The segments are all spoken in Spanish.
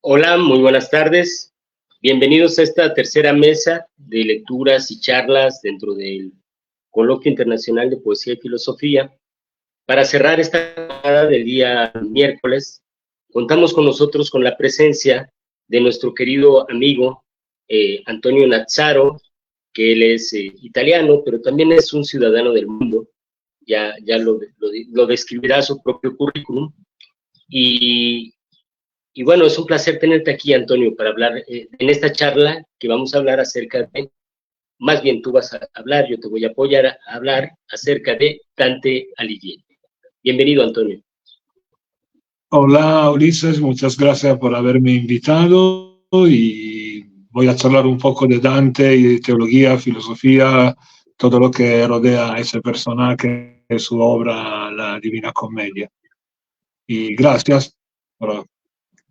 Hola, muy buenas tardes. Bienvenidos a esta tercera mesa de lecturas y charlas dentro del Coloquio Internacional de Poesía y Filosofía. Para cerrar esta jornada del día miércoles, contamos con nosotros con la presencia de nuestro querido amigo Antonio Nazzaro, que él es italiano, pero también es un ciudadano del mundo. Ya lo describirá su propio currículum. Y bueno, es un placer tenerte aquí, Antonio, para hablar en esta charla que vamos a hablar acerca de, más bien tú vas a hablar, yo te voy a apoyar a hablar acerca de Dante Alighieri. Bienvenido, Antonio. Hola, Ulises, muchas gracias por haberme invitado y voy a charlar un poco de Dante y de teología, filosofía, todo lo que rodea a ese personaje, su obra, la Divina Comedia. Y gracias por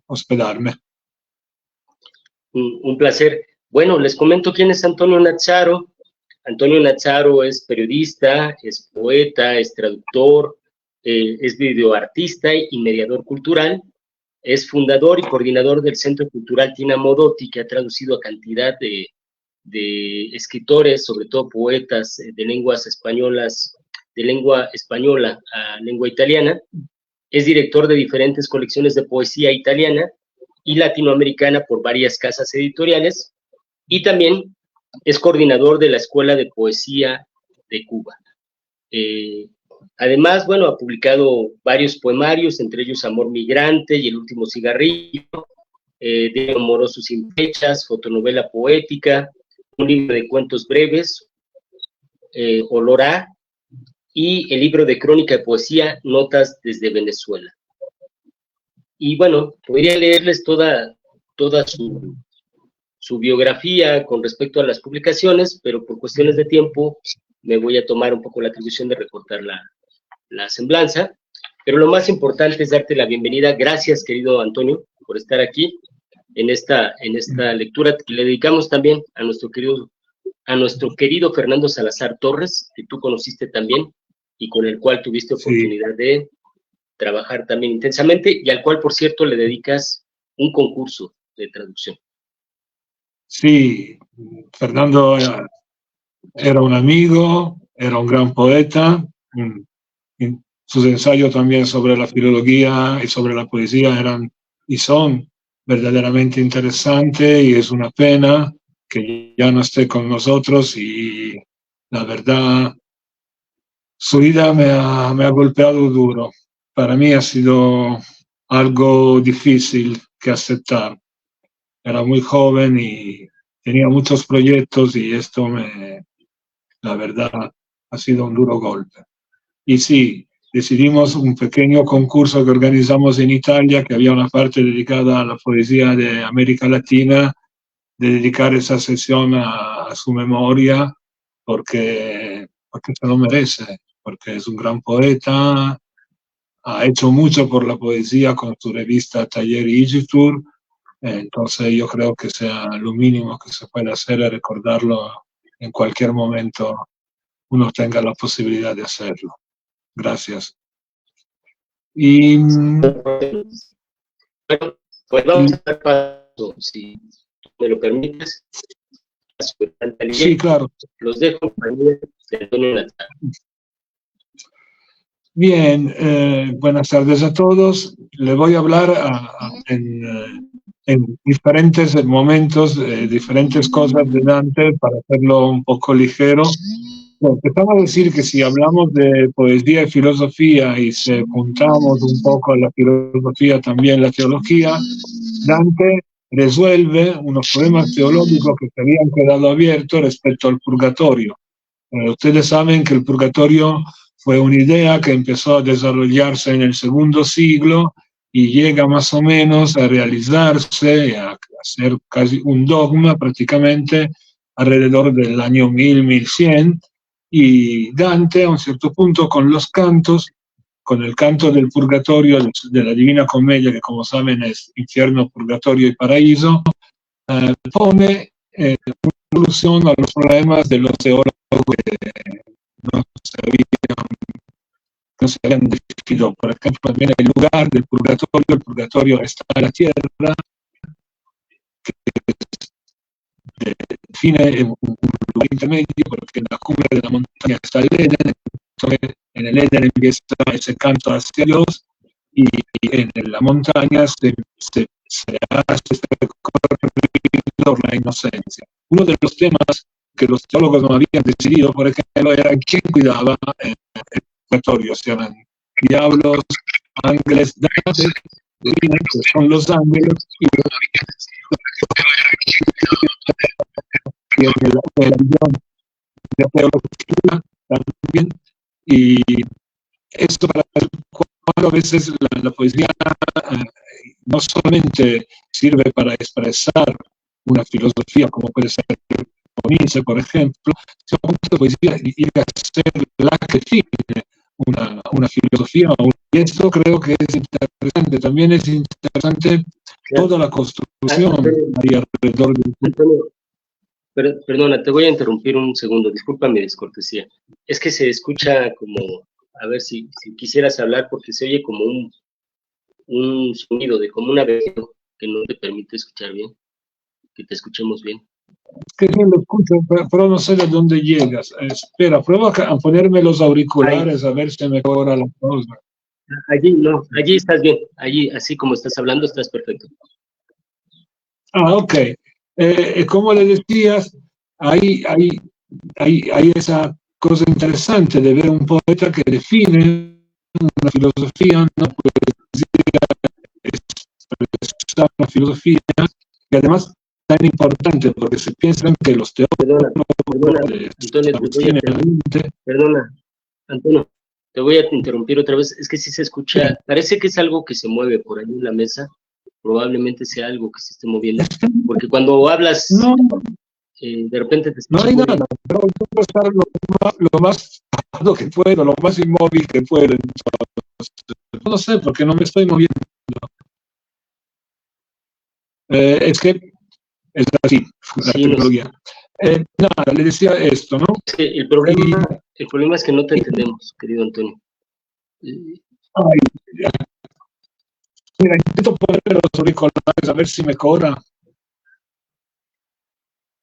hospedarme. Un placer. Bueno, les comento quién es Antonio Nazzaro. Antonio Nazzaro es periodista, es poeta, es traductor, es videoartista y mediador cultural. Es fundador y coordinador del Centro Cultural Tina Modotti, que ha traducido a cantidad de escritores, sobre todo poetas de lenguas españolas, de lengua española a lengua italiana. Es director de diferentes colecciones de poesía italiana y latinoamericana por varias casas editoriales, y también es coordinador de la Escuela de Poesía de Cuba. Además, bueno, ha publicado varios poemarios, entre ellos Amor Migrante y El Último Cigarrillo, Diario Amoroso sin fechas, fotonovela poética, un libro de cuentos breves, Olor a, y el libro de crónica de poesía, Notas desde Venezuela. Y bueno, podría leerles toda su biografía con respecto a las publicaciones, pero por cuestiones de tiempo me voy a tomar un poco la atribución de recortar la semblanza. Pero lo más importante es darte la bienvenida. Gracias, querido Antonio, por estar aquí en esta lectura que le dedicamos también a nuestro querido Fernando Salazar Torres, que tú conociste también y con el cual tuviste oportunidad de trabajar también intensamente, y al cual, por cierto, le dedicas un concurso de traducción. Sí, Fernando era un amigo, era un gran poeta. Sus ensayos también sobre la filología y sobre la poesía eran y son verdaderamente interesantes, y es una pena que ya no esté con nosotros, y la verdad su vida me ha golpeado duro. Para mí ha sido algo difícil que aceptar. Era muy joven y tenía muchos proyectos, y esto la verdad ha sido un duro golpe. Y sí, decidimos un pequeño concurso que organizamos en Italia, que había una parte dedicada a la poesía de América Latina, de dedicar esa sesión a su memoria, porque se lo merece, porque es un gran poeta, ha hecho mucho por la poesía con su revista Taller Igitur. Entonces yo creo que sea lo mínimo que se puede hacer es recordarlo en cualquier momento uno tenga la posibilidad de hacerlo. Gracias. Y bueno, pues vamos a dar paso, si me lo permites. Sí, claro. Los dejo en compañía de Antonio Nazzaro. Bien, buenas tardes a todos. Le voy a hablar en diferentes momentos, diferentes cosas de Dante, para hacerlo un poco ligero. Bueno, empezamos a decir que si hablamos de poesía y filosofía y se juntamos un poco a la filosofía también la teología, Dante resuelve unos problemas teológicos que se habían quedado abiertos respecto al purgatorio. Ustedes saben que el purgatorio fue una idea que empezó a desarrollarse en el segundo siglo y llega más o menos a realizarse, a ser casi un dogma prácticamente alrededor del año 1000-1100, y Dante a un cierto punto con los cantos, con el canto del purgatorio de la Divina Comedia, que como saben es infierno, purgatorio y paraíso, pone una solución a los problemas de los teólogos que no se habían definido. Por ejemplo, también el lugar del purgatorio, el purgatorio está en la tierra, define un lugar intermedio, porque en la cumbre de la montaña está el Edén, entonces en el Edén empieza ese canto hacia Dios, y en la montaña se hace este recorrido por la inocencia. Uno de los temas que los teólogos no habían decidido, por ejemplo, era quién cuidaba el purgatorio, si eran diablos, ángeles, Dante, que son los ángeles, y en la religión de teología también, y esto para cuando a veces la poesía no solamente sirve para expresar una filosofía, como puede ser Nietzsche, por ejemplo, sino que la poesía iba a ser la que define una filosofía, y esto creo que es interesante. También es interesante toda la construcción alrededor del... Antonio, perdona, te voy a interrumpir un segundo, disculpa mi descortesía. Es que se escucha como, a ver si quisieras hablar, porque se oye como un sonido de como un abejo que no te permite escuchar bien, que te escuchemos bien. Que sí lo escucho, pero no sé de dónde llegas. Espera, prueba a ponerme los auriculares, a ver si mejora la cosa. Allí, no, allí estás bien, allí, así como estás hablando, estás perfecto. Ok. Como le decías, hay esa cosa interesante de ver un poeta que define una filosofía, una poesía, expresa una filosofía, y además tan importante, porque se piensan que los teólogos... Perdona, Antonio, te voy a interrumpir otra vez, es que si se escucha, parece que es algo que se mueve por ahí en la mesa, probablemente sea algo que se esté moviendo, porque cuando hablas, de repente te escuchas. No hay nada, pero yo puedo estar lo más que puedo, lo más inmóvil que puedo. No sé, porque no me estoy moviendo. Es que es así, la tecnología. Nada, le decía esto, ¿no? Sí, el problema es que no te entendemos, querido Antonio. Ay, mira, intento poner los auriculares a ver si mejora.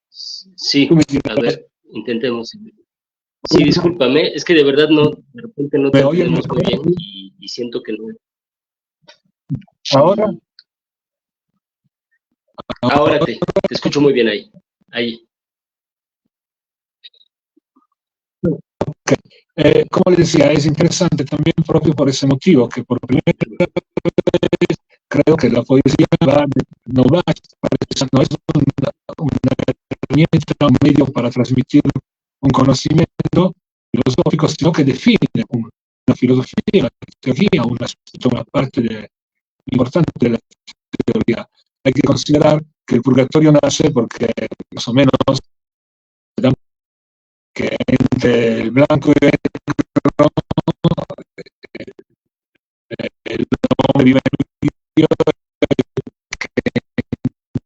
Sí, a ver, intentemos. Sí, discúlpame, es que de verdad no, de repente no te entendemos muy bien y siento que no. ¿Ahora? Ahora te escucho muy bien ahí. Okay. Como les decía, es interesante también propio por ese motivo, que por primera vez creo que la poesía no es una herramienta, un medio para transmitir un conocimiento filosófico, sino que define una filosofía, una teoría, una parte importante de la teoría. Hay que considerar que el purgatorio nace porque más o menos que entre el blanco y el negro el hombre vive en el medio,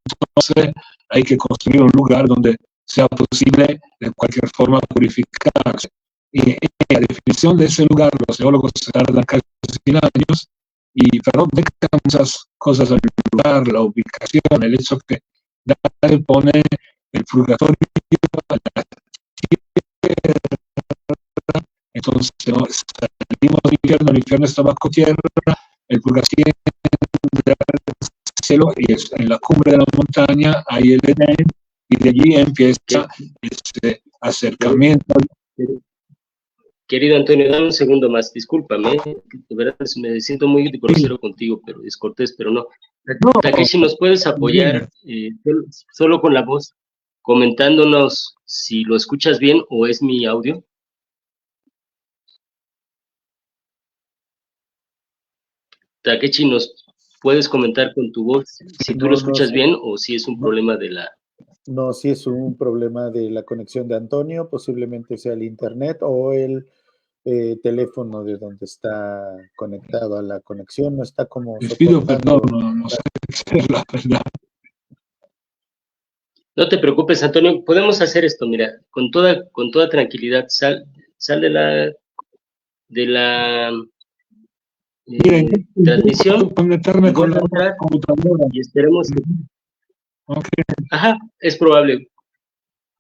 entonces hay que construir un lugar donde sea posible de cualquier forma purificarse. Y la definición de ese lugar, los teólogos se tardan casi 100 años, pero dejan muchas cosas al lugar, la ubicación, el hecho que Dante pone el purgatorio a la tierra. Entonces salimos del infierno, el infierno está bajo tierra, el purgatorio del cielo, y es en la cumbre de la montaña, hay el Edén, y de allí empieza ese acercamiento. Querido Antonio, dame un segundo más, discúlpame, de verdad me siento muy grosero contigo, pero descortés, pero no. Takeshi, ¿nos puedes apoyar solo con la voz, comentándonos si lo escuchas bien o es mi audio? Takeshi, ¿nos puedes comentar con tu voz si tú lo escuchas bien o si es un problema de la... No, si es un problema de la conexión de Antonio, posiblemente sea el internet o el teléfono de donde está conectado a la conexión, no está como... Les pido perdón, no sé qué es la verdad. No te preocupes, Antonio, podemos hacer esto, mira, con toda tranquilidad, sal de la transmisión, conectarme con la computadora y esperemos que... Ok. Ajá, es probable.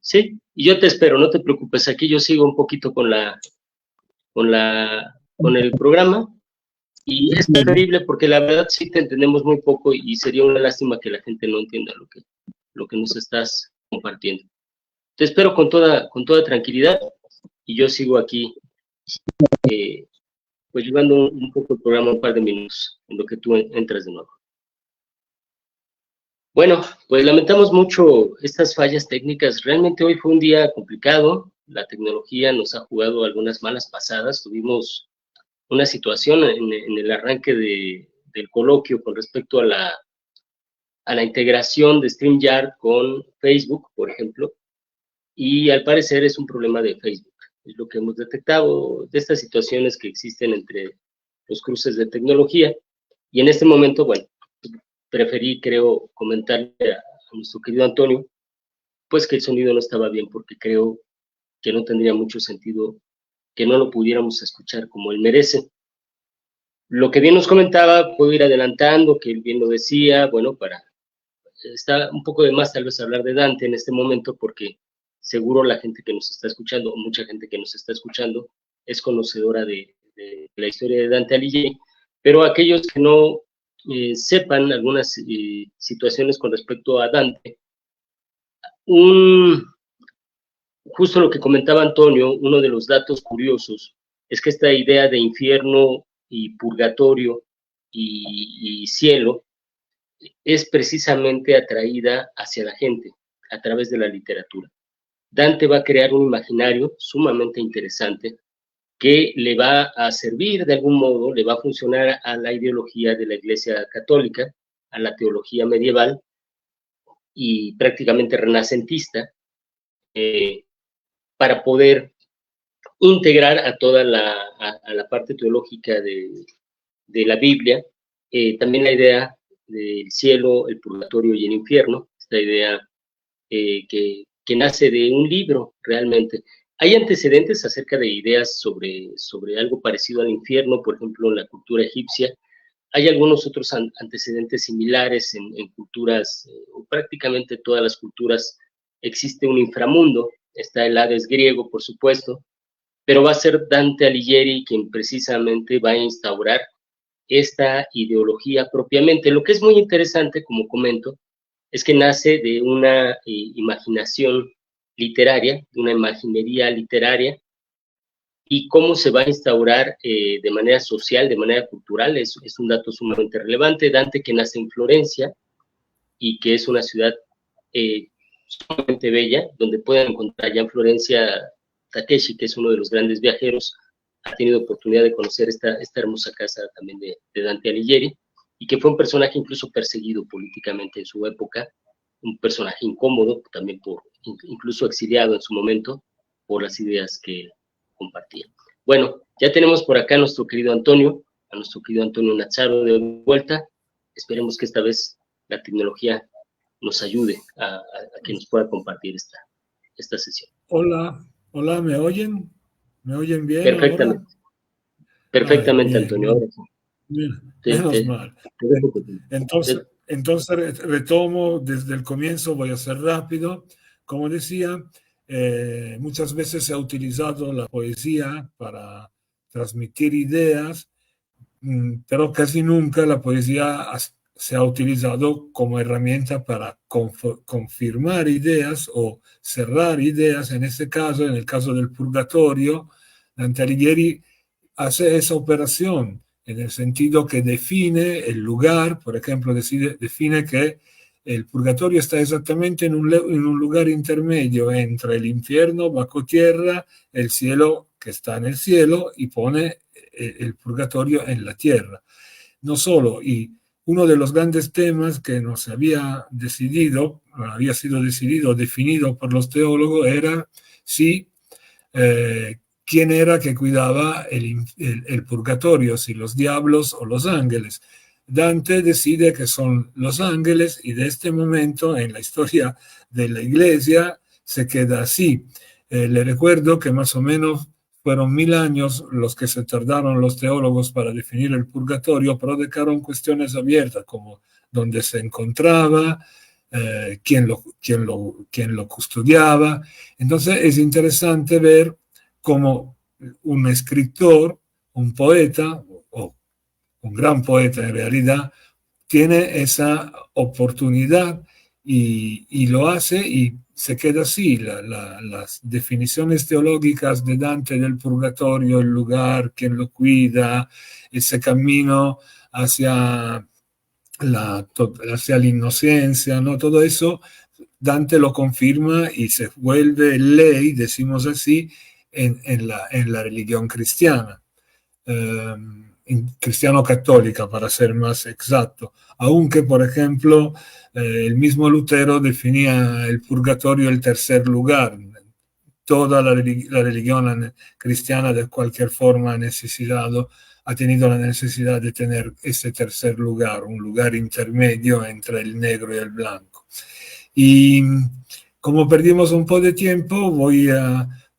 Sí, y yo te espero, no te preocupes. Aquí yo sigo un poquito con el programa. Y es preferible porque la verdad sí te entendemos muy poco y sería una lástima que la gente no entienda lo que nos estás compartiendo. Te espero con toda tranquilidad y yo sigo aquí, pues llevando un poco el programa un par de minutos en lo que tú entras de nuevo. Bueno, pues lamentamos mucho estas fallas técnicas. Realmente hoy fue un día complicado. La tecnología nos ha jugado algunas malas pasadas. Tuvimos una situación en el arranque del coloquio con respecto a la integración de StreamYard con Facebook, por ejemplo, y al parecer es un problema de Facebook. Es lo que hemos detectado de estas situaciones que existen entre los cruces de tecnología. Y en este momento, bueno, preferí, creo, comentarle a nuestro querido Antonio, pues que el sonido no estaba bien, porque creo que no tendría mucho sentido que no lo pudiéramos escuchar como él merece. Lo que bien nos comentaba, puedo ir adelantando, que él bien lo decía, bueno, está un poco de más tal vez hablar de Dante en este momento, porque seguro la gente que nos está escuchando, o mucha gente que nos está escuchando, es conocedora de la historia de Dante Alighieri, pero aquellos que no sepan algunas situaciones con respecto a Dante, justo lo que comentaba Antonio, uno de los datos curiosos es que esta idea de infierno y purgatorio y cielo es precisamente atraída hacia la gente a través de la literatura. Dante va a crear un imaginario sumamente interesante que le va a servir de algún modo, le va a funcionar a la ideología de la Iglesia Católica, a la teología medieval y prácticamente renacentista, para poder integrar a toda la parte teológica de la Biblia, también la idea del cielo, el purgatorio y el infierno, esta idea que nace de un libro realmente. Hay antecedentes acerca de ideas sobre algo parecido al infierno, por ejemplo, en la cultura egipcia. Hay algunos otros antecedentes similares en culturas, o prácticamente todas las culturas, existe un inframundo, está el Hades griego, por supuesto, pero va a ser Dante Alighieri quien precisamente va a instaurar esta ideología propiamente. Lo que es muy interesante, como comento, es que nace de una imaginación literaria, de una imaginería literaria, y cómo se va a instaurar de manera social, de manera cultural, es un dato sumamente relevante. Dante, que nace en Florencia y que es una ciudad sumamente bella, donde pueden encontrar ya en Florencia Takeshi, que es uno de los grandes viajeros, ha tenido oportunidad de conocer esta hermosa casa también de Dante Alighieri, y que fue un personaje incluso perseguido políticamente en su época, un personaje incómodo, también incluso exiliado en su momento, por las ideas que compartía. Bueno, ya tenemos por acá a nuestro querido Antonio Nazzaro de vuelta. Esperemos que esta vez la tecnología nos ayude a que nos pueda compartir esta sesión. Hola, hola, ¿me oyen? ¿Me oyen bien Perfectamente. ahora? Perfectamente, Bien, Antonio. bien, Ahora sí. bien, menos mal. Entonces retomo desde el comienzo, voy a ser rápido. Como decía, muchas veces se ha utilizado la poesía para transmitir ideas, pero casi nunca la poesía se ha utilizado como herramienta para confirmar ideas o cerrar ideas. En este caso, en el caso del purgatorio, Dante Alighieri hace esa operación en el sentido que define el lugar, por ejemplo, define que el purgatorio está exactamente en un lugar intermedio entre el infierno, bajo tierra, el cielo que está en el cielo, y pone el purgatorio en la tierra. No solo, y uno de los grandes temas que no se había decidido, había sido decidido, definido por los teólogos, era si quién era que cuidaba el purgatorio, si los diablos o los ángeles. Dante decide que son los ángeles, y de este momento en la historia de la iglesia se queda así. Le recuerdo que más o menos fueron 1000 años los que se tardaron los teólogos para definir el purgatorio, pero dejaron cuestiones abiertas como dónde se encontraba, quién lo custodiaba. Entonces es interesante ver cómo un escritor, un poeta, o un gran poeta en realidad, tiene esa oportunidad y lo hace y se queda así. Las definiciones teológicas de Dante del purgatorio, el lugar, quien lo cuida, ese camino hacia hacia la inocencia, ¿no? Todo eso Dante lo confirma y se vuelve ley, decimos así, en la religión cristiana. Cristiano-católica, para ser más exacto, aunque, por ejemplo, el mismo Lutero definía el purgatorio el tercer lugar. Toda la religión cristiana de cualquier forma ha tenido la necesidad de tener ese tercer lugar, un lugar intermedio entre el negro y el blanco. Y como perdimos un poco de tiempo,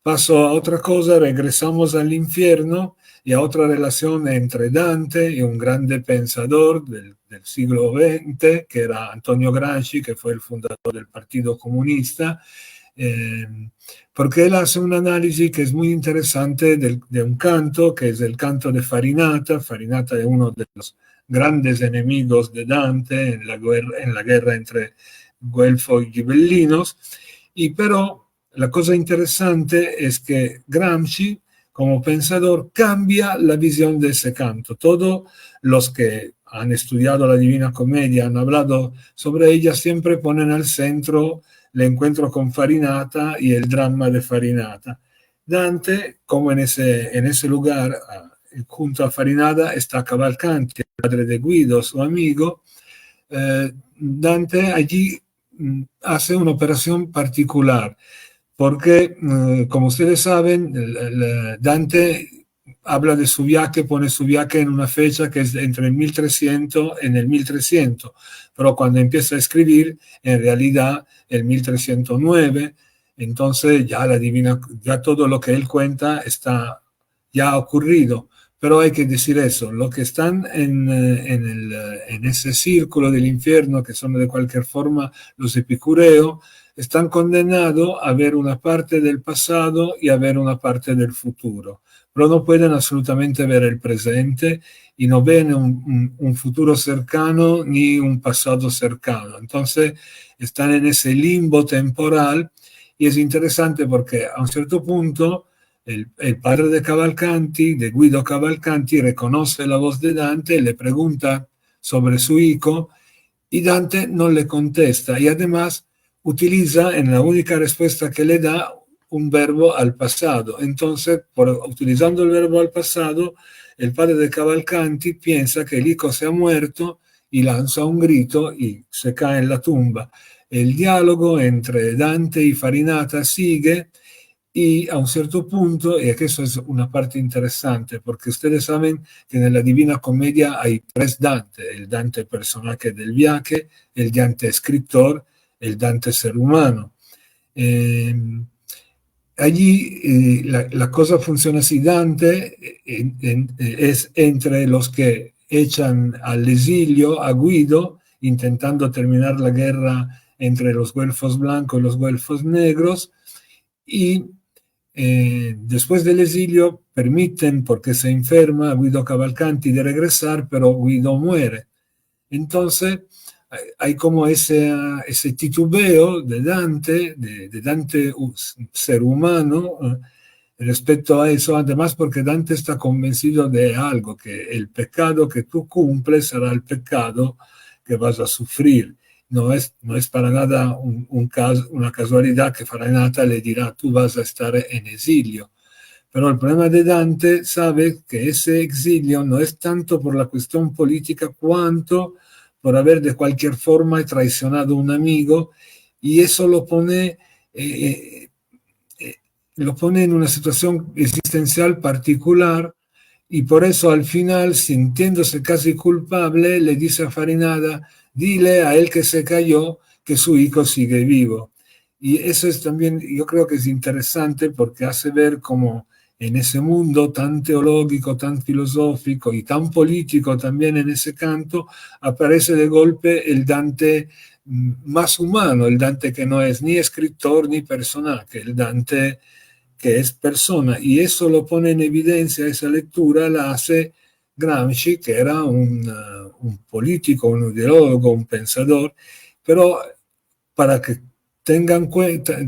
paso a otra cosa, regresamos al infierno y a otra relación entre Dante y un grande pensador del siglo XX, que era Antonio Gramsci, que fue el fundador del Partido Comunista, porque él hace un análisis que es muy interesante de un canto, que es el canto de Farinata. Farinata es uno de los grandes enemigos de Dante en la guerra entre Guelfos y Ghibellinos, pero la cosa interesante es que Gramsci, como pensador, cambia la visión de ese canto. Todos los que han estudiado la Divina Comedia, han hablado sobre ella, siempre ponen al centro el encuentro con Farinata y el drama de Farinata. Dante, como en ese lugar, junto a Farinata, está Cavalcanti, el padre de Guido, su amigo. Dante allí hace una operación particular, porque, como ustedes saben, Dante habla de su viaje, pone su viaje en una fecha que es entre el 1300 y el 1300, pero cuando empieza a escribir, en realidad, el 1309, entonces ya todo lo que él cuenta está ya ocurrido. Pero hay que decir eso, los que están en ese círculo del infierno, que son de cualquier forma los epicureos, están condenados a ver una parte del pasado y a ver una parte del futuro, pero no pueden absolutamente ver el presente y no ven un futuro cercano ni un pasado cercano. Entonces están en ese limbo temporal y es interesante porque a un cierto punto el padre de Cavalcanti, de Guido Cavalcanti, reconoce la voz de Dante, le pregunta sobre su hijo y Dante no le contesta y además utiliza en la única respuesta que le da un verbo al pasado. Entonces, utilizando el verbo al pasado, el padre de Cavalcanti piensa que el hijo se ha muerto y lanza un grito y se cae en la tumba. El diálogo entre Dante y Farinata sigue y a un cierto punto, y que eso es una parte interesante, porque ustedes saben que en la Divina Comedia hay tres Dante: el Dante personaje del viaje, el Dante escritor, el Dante ser humano. Allí la cosa funciona así: Dante es entre los que echan al exilio a Guido, intentando terminar la guerra entre los güelfos blancos y los güelfos negros, y después del exilio permiten, porque se enferma, a Guido Cavalcanti de regresar, pero Guido muere. Entonces hay como ese titubeo de Dante ser humano, respecto a eso, además porque Dante está convencido de algo, que el pecado que tú cumples será el pecado que vas a sufrir. No es para nada una casualidad que Farinata le dirá: tú vas a estar en exilio. Pero el problema de Dante sabe que ese exilio no es tanto por la cuestión política cuanto por haber de cualquier forma traicionado a un amigo, y eso lo pone en una situación existencial particular, y por eso al final, sintiéndose casi culpable, le dice a Farinata: dile a él que se cayó que su hijo sigue vivo. Y eso es también, yo creo que es interesante porque hace ver cómo en ese mundo tan teológico, tan filosófico y tan político también en ese canto, aparece de golpe el Dante más humano, el Dante que no es ni escritor ni personaje, el Dante que es persona, y eso lo pone en evidencia, esa lectura la hace Gramsci, que era un político, un ideólogo, un pensador, pero para que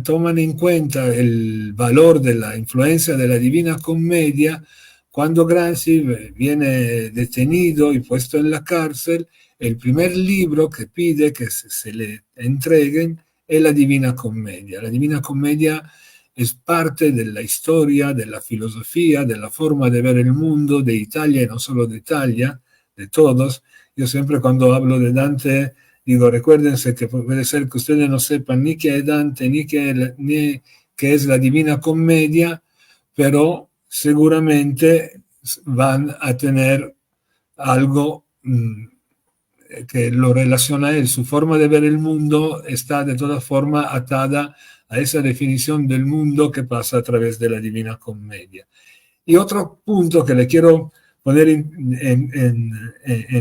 toman en cuenta el valor de la influencia de la Divina Commedia, cuando Gramsci viene detenido y puesto en la cárcel, el primer libro que pide que se le entreguen es la Divina Commedia. La Divina Commedia es parte de la historia, de la filosofía, de la forma de ver el mundo, de Italia y no solo de Italia, de todos. Yo siempre cuando hablo de Dante digo, recuérdense que puede ser que ustedes no sepan ni qué es Dante, ni qué es la Divina Commedia, pero seguramente van a tener algo que lo relaciona a él. Su forma de ver el mundo está de todas formas atada a esa definición del mundo que pasa a través de la Divina Commedia. Y otro punto que le quiero poner en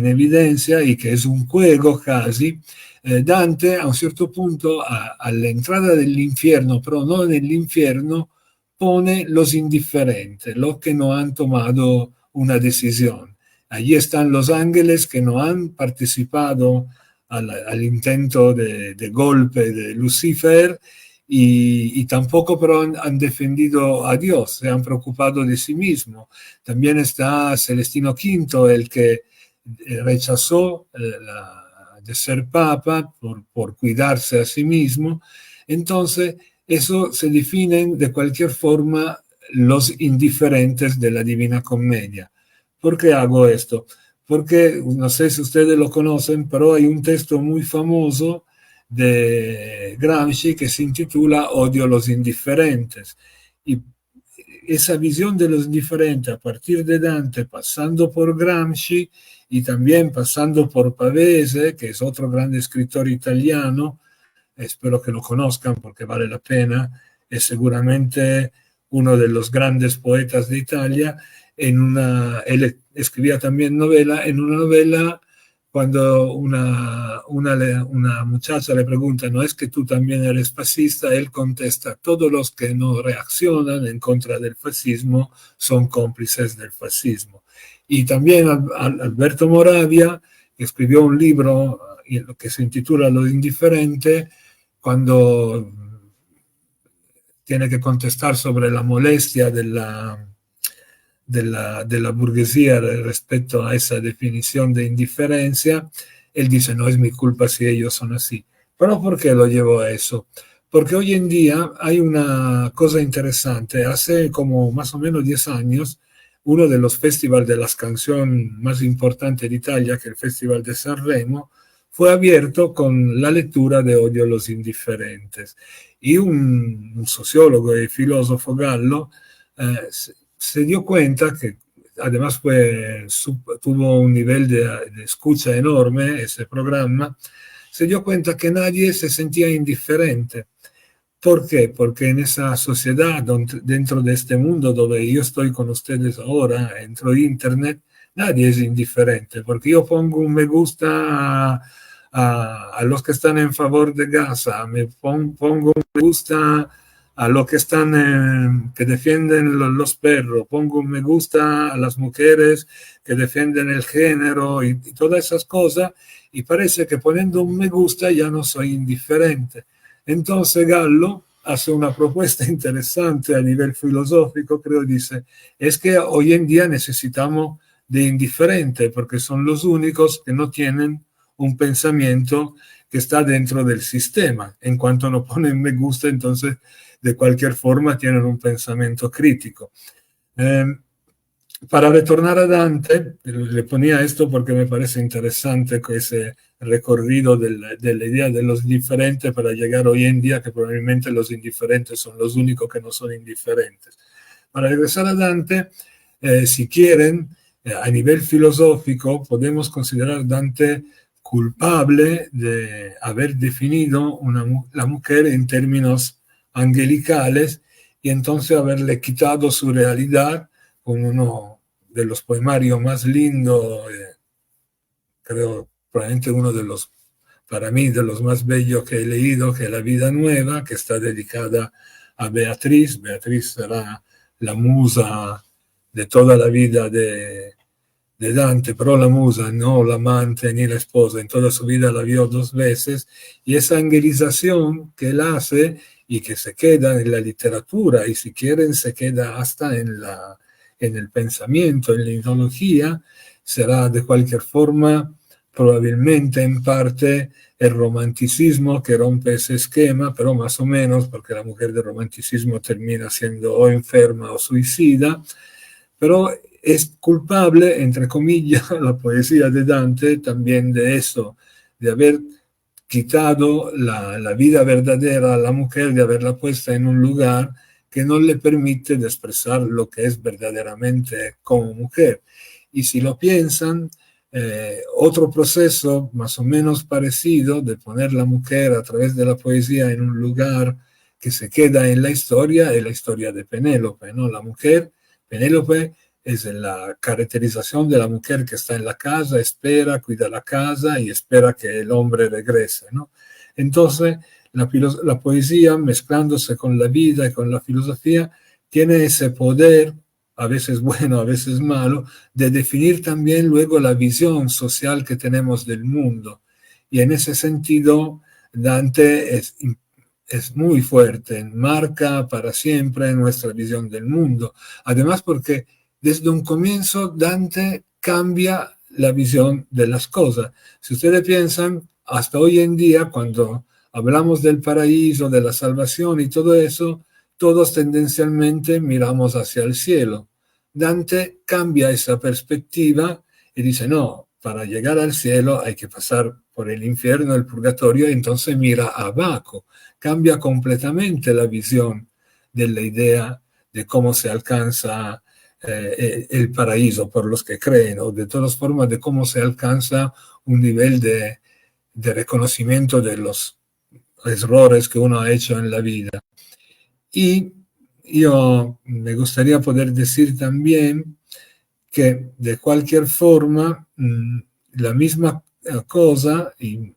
evidencia y que es un juego casi, Dante a un cierto punto alla entrada dell'infierno, pero no nell'infierno, pone los indiferentes, los que no han tomado una decisión. Allí están los ángeles que no han participado al intento de golpe de Lucifer, y tampoco pero han defendido a Dios, se han preocupado de sí mismo. También está Celestino V, el que rechazó de ser papa por cuidarse a sí mismo. Entonces, eso se definen de cualquier forma los indiferentes de la Divina Commedia. ¿Por qué hago esto? Porque, no sé si ustedes lo conocen, pero hay un texto muy famoso de Gramsci que se intitula Odio a los indiferentes. Y esa visión de los indiferentes a partir de Dante, pasando por Gramsci y también pasando por Pavese, que es otro gran escritor italiano, espero que lo conozcan porque vale la pena, es seguramente uno de los grandes poetas de Italia. Él escribía también novela, en una novela cuando una muchacha le pregunta, ¿no es que tú también eres fascista? Él contesta, todos los que no reaccionan en contra del fascismo son cómplices del fascismo. Y también Alberto Moravia escribió un libro que se intitula Lo indiferente, cuando tiene que contestar sobre la molestia de la burguesía respecto a esa definición de indiferencia. Él dice, no es mi culpa si ellos son así. Pero ¿por qué lo llevo a eso? Porque hoy en día hay una cosa interesante. Hace como más o menos 10 años, uno de los festivales de las canciones más importantes de Italia, que es el Festival de Sanremo, fue abierto con la lectura de Odio a los indiferentes. Y un sociólogo y filósofo Gallo se dio cuenta que, además tuvo un nivel de escucha enorme ese programa, se dio cuenta que nadie se sentía indiferente. ¿Por qué? Porque en esa sociedad, dentro de este mundo donde yo estoy con ustedes ahora, dentro de Internet, nadie es indiferente, porque yo pongo un me gusta a los que están en favor de Gaza, pongo un me gusta a los que están que defienden los perros, pongo un me gusta a las mujeres que defienden el género y todas esas cosas, y parece que poniendo un me gusta ya no soy indiferente. Entonces Gallo hace una propuesta interesante a nivel filosófico, creo, dice, es que hoy en día necesitamos de indiferentes porque son los únicos que no tienen un pensamiento que está dentro del sistema. En cuanto no ponen me gusta, entonces de cualquier forma tienen un pensamiento crítico. Para retornar a Dante, le ponía esto porque me parece interesante ese recorrido de la idea de los indiferentes para llegar hoy en día que probablemente los indiferentes son los únicos que no son indiferentes. Para regresar a Dante, si quieren, a nivel filosófico podemos considerar a Dante culpable de haber definido la mujer en términos angelicales y entonces haberle quitado su realidad con uno de los poemarios más lindos, creo probablemente uno de los, para mí, de los más bellos que he leído, que es La vida nueva, que está dedicada a Beatriz. Beatriz será la musa de toda la vida de Dante, pero la musa, no la amante ni la esposa, en toda su vida la vio 2 veces, y esa angelización que él hace y que se queda en la literatura, y si quieren se queda hasta en el pensamiento, en la ideología, será de cualquier forma probablemente en parte el romanticismo que rompe ese esquema, pero más o menos, porque la mujer del romanticismo termina siendo o enferma o suicida, pero es culpable, entre comillas, la poesía de Dante también de eso, de haber quitado la vida verdadera a la mujer, de haberla puesta en un lugar que no le permite de expresar lo que es verdaderamente como mujer. Y si lo piensan, otro proceso más o menos parecido de poner la mujer a través de la poesía en un lugar que se queda en la historia es la historia de Penélope, ¿no? La mujer, Penélope, es la caracterización de la mujer que está en la casa, espera, cuida la casa y espera que el hombre regrese, ¿no? Entonces, la poesía, mezclándose con la vida y con la filosofía, tiene ese poder, a veces bueno, a veces malo, de definir también luego la visión social que tenemos del mundo. Y en ese sentido, Dante es muy fuerte, marca para siempre nuestra visión del mundo. Además, porque desde un comienzo Dante cambia la visión de las cosas. Si ustedes piensan, hasta hoy en día, cuando hablamos del paraíso, de la salvación y todo eso, todos tendencialmente miramos hacia el cielo. Dante cambia esa perspectiva y dice, no, para llegar al cielo hay que pasar por el infierno, el purgatorio, y entonces mira abajo. Cambia completamente la visión de la idea de cómo se alcanza el paraíso por los que creen, o de todas formas de cómo se alcanza un nivel de reconocimiento de los errores que uno ha hecho en la vida. Y yo me gustaría poder decir también que de cualquier forma la misma cosa, y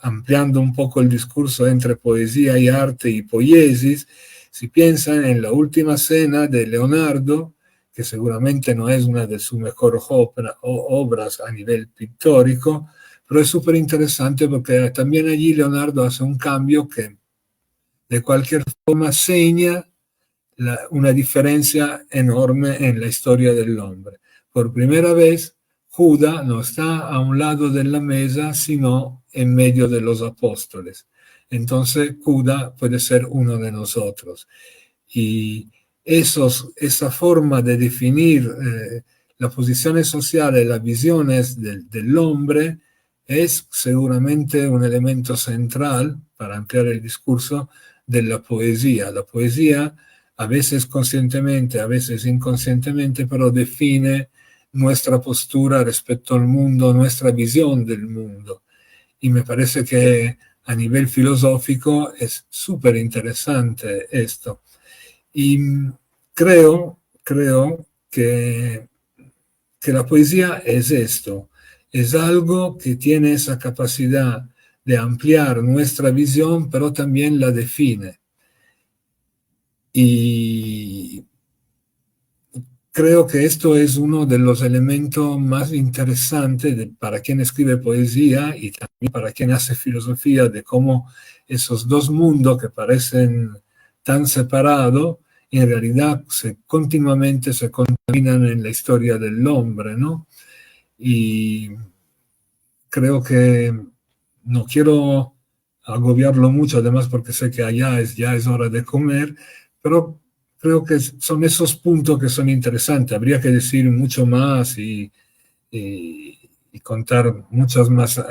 ampliando un poco el discurso entre poesía y arte y poiesis, si piensan en la última cena de Leonardo, que seguramente no es una de sus mejores obras a nivel pictórico, pero es súper interesante porque también allí Leonardo hace un cambio que de cualquier forma seña una diferencia enorme en la historia del hombre. Por primera vez, Judas no está a un lado de la mesa, sino en medio de los apóstoles. Entonces, Judas puede ser uno de nosotros. Y esa forma de definir las posiciones sociales, las visiones del hombre, es seguramente un elemento central, para ampliar el discurso, de la poesía. La poesía, a veces conscientemente, a veces inconscientemente, pero define nuestra postura respecto al mundo, nuestra visión del mundo. Y me parece que a nivel filosófico es súper interesante esto. Y creo que la poesía es esto, es algo que tiene esa capacidad de ampliar nuestra visión, pero también la define. Y creo que esto es uno de los elementos más interesantes para quien escribe poesía y también para quien hace filosofía, de cómo esos dos mundos que parecen tan separados, en realidad continuamente se contaminan en la historia del hombre, ¿no? Y creo que no quiero agobiarlo mucho, además porque sé que allá ya es hora de comer, pero creo que son esos puntos que son interesantes. Habría que decir mucho más y contar muchas más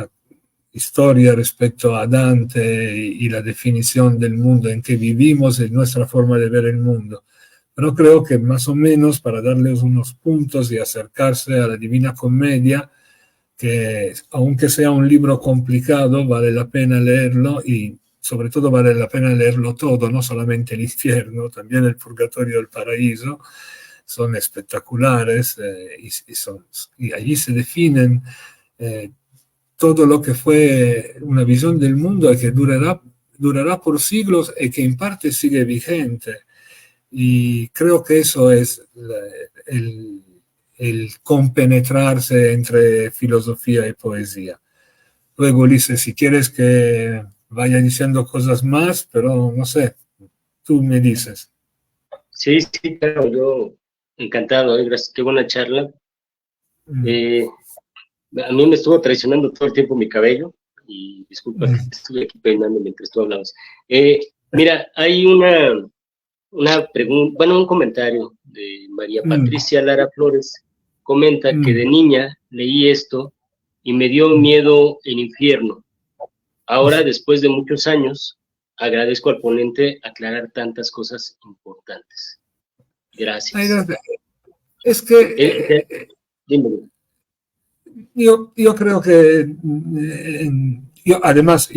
historias respecto a Dante y la definición del mundo en que vivimos y nuestra forma de ver el mundo. Pero creo que más o menos, para darles unos puntos y acercarse a la Divina Comedia, que aunque sea un libro complicado, vale la pena leerlo y sobre todo vale la pena leerlo todo, no solamente el infierno, también el purgatorio y el paraíso, son espectaculares y allí se definen todo lo que fue una visión del mundo y que durará por siglos y que en parte sigue vigente. Y creo que eso es el compenetrarse entre filosofía y poesía. Luego, Ulises, si quieres que vaya diciendo cosas más, pero no sé, tú me dices. Sí, sí, claro, yo encantado, gracias, qué buena charla. A mí me estuvo traicionando todo el tiempo mi cabello, y disculpa que estuve aquí peinando mientras tú hablabas. Mira, hay una pregunta, bueno, un comentario de María Patricia Lara Flores. Comenta que de niña leí esto y me dio miedo el infierno. Ahora, después de muchos años, agradezco al ponente aclarar tantas cosas importantes. Gracias. Es que yo creo que además,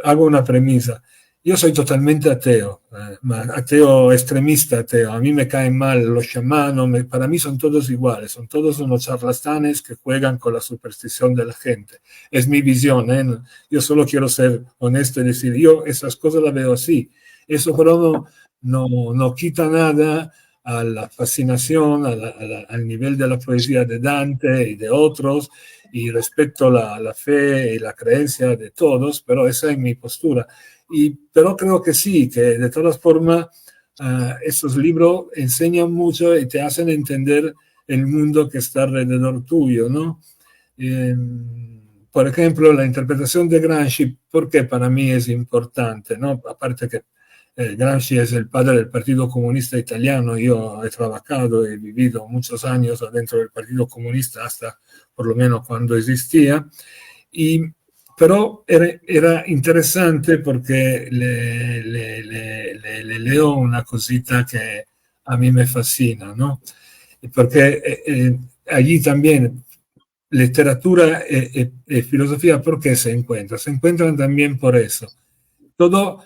hago una premisa. Yo soy totalmente ateo, ateo extremista, ateo. A mí me caen mal los chamanos, para mí son todos iguales, son todos unos charlatanes que juegan con la superstición de la gente. Es mi visión, ¿eh? Yo solo quiero ser honesto y decir, yo esas cosas las veo así. Eso pero no quita nada a la fascinación, al nivel de la poesía de Dante y de otros, y respecto a la fe y la creencia de todos, pero esa es mi postura. Pero creo que sí, que de todas formas estos libros enseñan mucho y te hacen entender el mundo que está alrededor tuyo, ¿no? Por ejemplo, la interpretación de Gramsci, porque para mí es importante, ¿no? Aparte que Gramsci es el padre del Partido Comunista Italiano. Yo he trabajado, he vivido muchos años adentro del Partido Comunista, hasta por lo menos cuando existía, pero era interesante porque le leo una cosita que a mí me fascina, ¿no? Porque allí también literatura y filosofía, ¿por qué se encuentran? Se encuentran también por eso.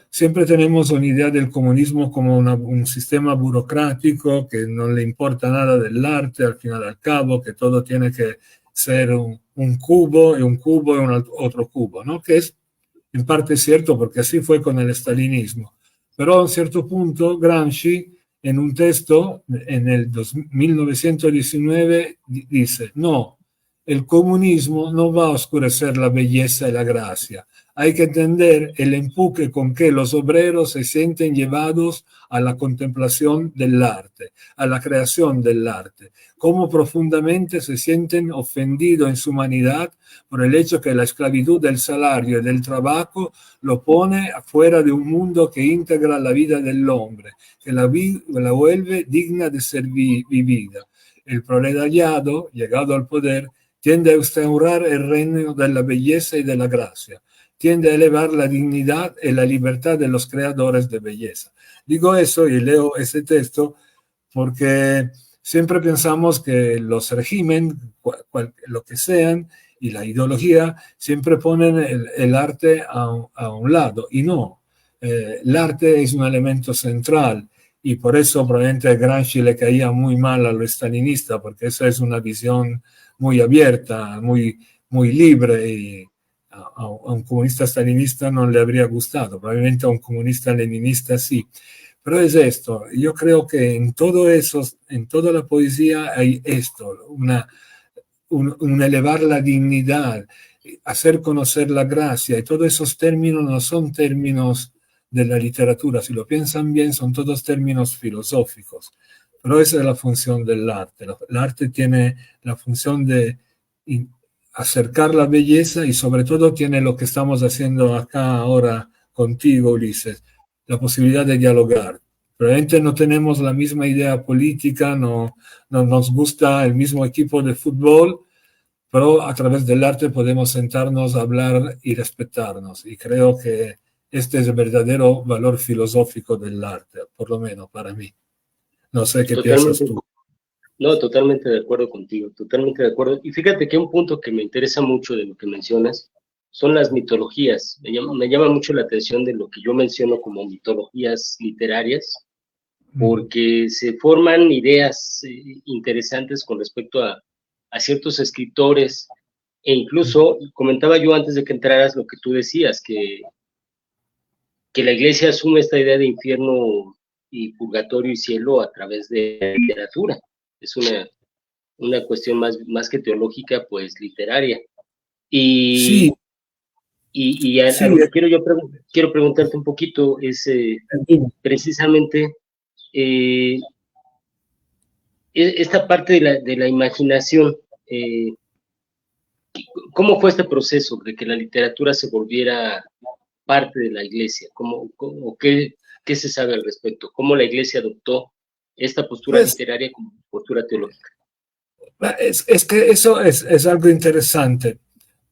Siempre tenemos una idea del comunismo como un sistema burocrático que no le importa nada del arte, al final y al cabo, que todo tiene que ser un cubo y otro cubo, ¿no? Que es en parte cierto porque así fue con el stalinismo. Pero a un cierto punto Gramsci, en un texto en el 1919, dice, no, el comunismo no va a oscurecer la belleza y la gracia. Hay que entender el empuje con que los obreros se sienten llevados a la contemplación del arte, a la creación del arte, cómo profundamente se sienten ofendidos en su humanidad por el hecho que la esclavitud del salario y del trabajo lo pone afuera de un mundo que integra la vida del hombre, que la vuelve digna de ser vivida. El proletariado, llegado al poder, tiende a restaurar el reino de la belleza y de la gracia, tiende a elevar la dignidad y la libertad de los creadores de belleza. Digo eso y leo ese texto porque siempre pensamos que los regímenes, lo que sean, y la ideología, siempre ponen el arte a un lado, y no. El arte es un elemento central, y por eso probablemente a Gramsci le caía muy mal a los stalinistas, porque esa es una visión muy abierta, muy libre, y a un comunista stalinista no le habría gustado, probablemente a un comunista leninista sí. Pero es esto, yo creo que en todo eso, en toda la poesía hay esto, un elevar la dignidad, hacer conocer la gracia, y todos esos términos no son términos de la literatura, si lo piensan bien, son todos términos filosóficos. Pero esa es la función del arte. El arte tiene la función de acercar la belleza y sobre todo tiene lo que estamos haciendo acá ahora contigo, Ulises, la posibilidad de dialogar. Probablemente no tenemos la misma idea política, no nos gusta el mismo equipo de fútbol, pero a través del arte podemos sentarnos a hablar y respetarnos. Y creo que este es el verdadero valor filosófico del arte, por lo menos para mí. No sé qué piensas tú. No, totalmente de acuerdo contigo, totalmente de acuerdo. Y fíjate que un punto que me interesa mucho de lo que mencionas son las mitologías. Me llama mucho la atención de lo que yo menciono como mitologías literarias, porque se forman ideas interesantes con respecto a ciertos escritores, e incluso comentaba yo antes de que entraras lo que tú decías, que la iglesia asume esta idea de infierno y purgatorio y cielo a través de la literatura. Es una cuestión más que teológica, pues literaria. Sí, sí, Quiero preguntarte un poquito, precisamente esta parte de la imaginación. ¿Cómo fue este proceso de que la literatura se volviera parte de la iglesia? ¿Qué se sabe al respecto? ¿Cómo la iglesia adoptó esta postura pues, literaria como postura teológica? es que eso es algo interesante.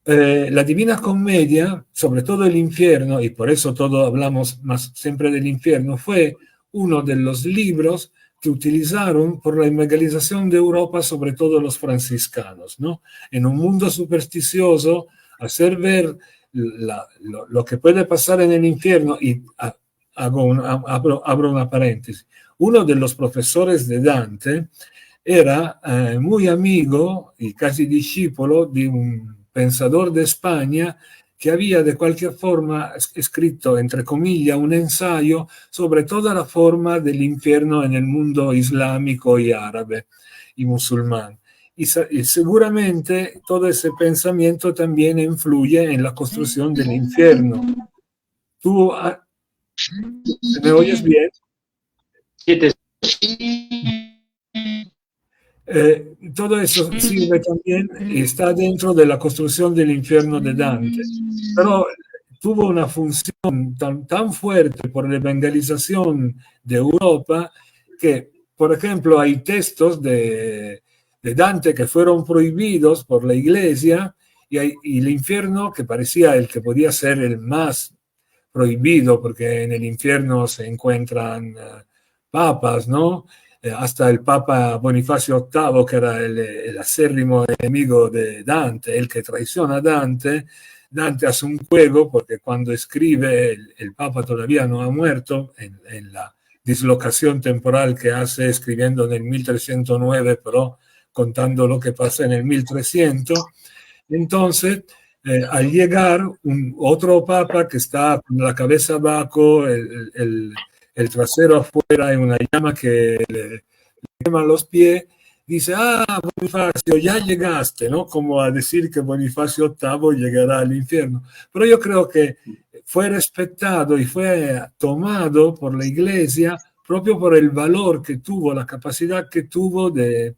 La Divina Comedia, sobre todo el infierno, y por eso todo hablamos más siempre del infierno, fue uno de los libros que utilizaron por la evangelización de Europa, sobre todo los franciscanos, ¿no? En un mundo supersticioso, hacer ver lo que puede pasar en el infierno, y abro una paréntesis. Uno de los profesores de Dante era muy amigo y casi discípulo de un pensador de España que había de cualquier forma escrito, entre comillas, un ensayo sobre toda la forma del infierno en el mundo islámico y árabe y musulmán. Y seguramente todo ese pensamiento también influye en la construcción del infierno. ¿Tú me oyes bien? Sí, todo eso sirve también y está dentro de la construcción del infierno de Dante. Pero tuvo una función tan fuerte por la evangelización de Europa que, por ejemplo, hay textos de Dante que fueron prohibidos por la iglesia y el infierno, que parecía el que podía ser el más prohibido, porque en el infierno se encuentran papas, ¿no? Hasta el Papa Bonifacio VIII, que era el acérrimo enemigo de Dante, el que traiciona a Dante. Dante hace un juego porque cuando escribe el Papa todavía no ha muerto en la dislocación temporal que hace escribiendo en el 1309, pero contando lo que pasa en el 1300. Entonces, al llegar otro papa que está con la cabeza abajo, el trasero afuera, en una llama que le quema los pies, dice, Bonifacio, ya llegaste, ¿no? Como a decir que Bonifacio VIII llegará al infierno. Pero yo creo que fue respetado y fue tomado por la iglesia propio por el valor que tuvo, la capacidad que tuvo de